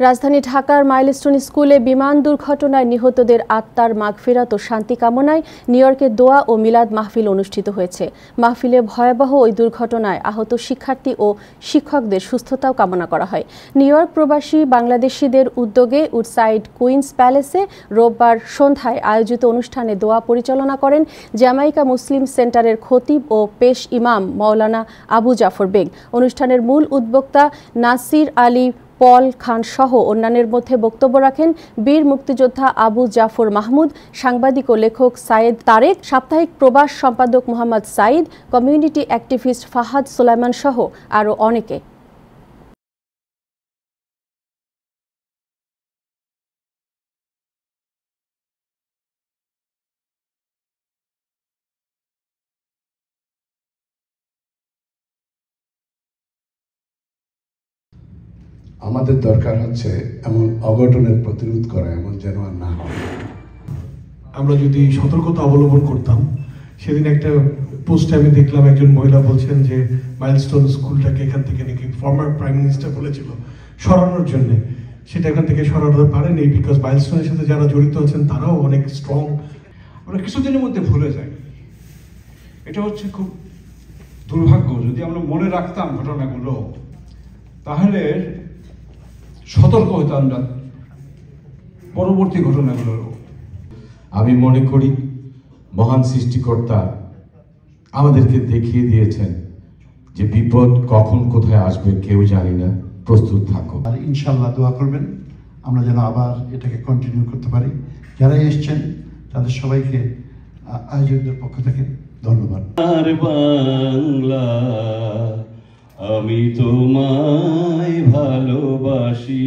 রাজধানী ঢাকার মাইলস্টোন স্কুলে বিমান দুর্ঘটনায় নিহতদের আত্মার মাগফিরাত ও শান্তি কামনায় নিউ ইয়র্কে দোয়া ও মিলাদ মাহফিল অনুষ্ঠিত হয়েছে। মাহফিলে ভয়াবহ ওই দুর্ঘটনায় আহত শিক্ষার্থী ও শিক্ষকদের সুস্থতাও কামনা করা হয়। নিউ ইয়র্ক প্রবাসী বাংলাদেশিদের উদ্যোগে উডসাইড কুইন্স প্যালেসে রোববার সন্ধ্যায় আয়োজিত অনুষ্ঠানে দোয়া পরিচালনা করেন জ্যামাইকা মুসলিম সেন্টারের খতিব ও পেশ ইমাম মাওলানা আবু জাফর বেগ। অনুষ্ঠানের মূল উদ্যোক্তা নাসির আলী পল খান সহ অন্যান্যের মধ্যে বক্তব্য রাখেন বীর মুক্তিযোদ্ধা আবু জাফর মাহমুদ, সাংবাদিক ও লেখক সায়েদ তারেক, সাপ্তাহিক প্রবাস সম্পাদক মোহাম্মদ সাইদ, কমিউনিটি অ্যাক্টিভিস্ট ফাহাদ সুলাইমান সহ আরও অনেকে। আমাদের দরকার হচ্ছে এমন অঘটনের প্রতিরোধ করা, এমন যেন আর না হয়। আমরা যদি সতর্কতা অবলম্বন করতাম। সেদিন একটা পোস্টে আমি দেখলাম একজন মহিলা বলছেন যে মাইলস্টোন স্কুলটাকে এখান থেকে নাকি ফর্মার প্রাইম মিনিস্টার বলেছিল সরানোর জন্য, সেটা এখান থেকে সরাতে পারেনি বিকজ মাইলস্টোনের সাথে যারা জড়িত আছেন তারাও অনেক স্ট্রং। আমরা কিছুদিনের মধ্যে ভুলে যাই, এটা হচ্ছে খুব দুর্ভাগ্য। যদি আমরা মনে রাখতাম ঘটনাগুলো তাহলে সতর্ক হতাম না পরবর্তী ঘটনাগুলোর। আমি মনে করি মহান সৃষ্টিকর্তা আমাদেরকে দেখিয়ে দিয়েছেন যে বিপদ কখন কোথায় আসবে কেউ জানি না, প্রস্তুত থাকো। আর ইনশাল্লাহ দোয়া করবেন আমরা যেন আবার এটাকে কন্টিনিউ করতে পারি। যারা এসছেন তাদের সবাইকে আয়োজকদের পক্ষ থেকে ধন্যবাদ। বাংলা আমি তোমায় ভালোবাসি।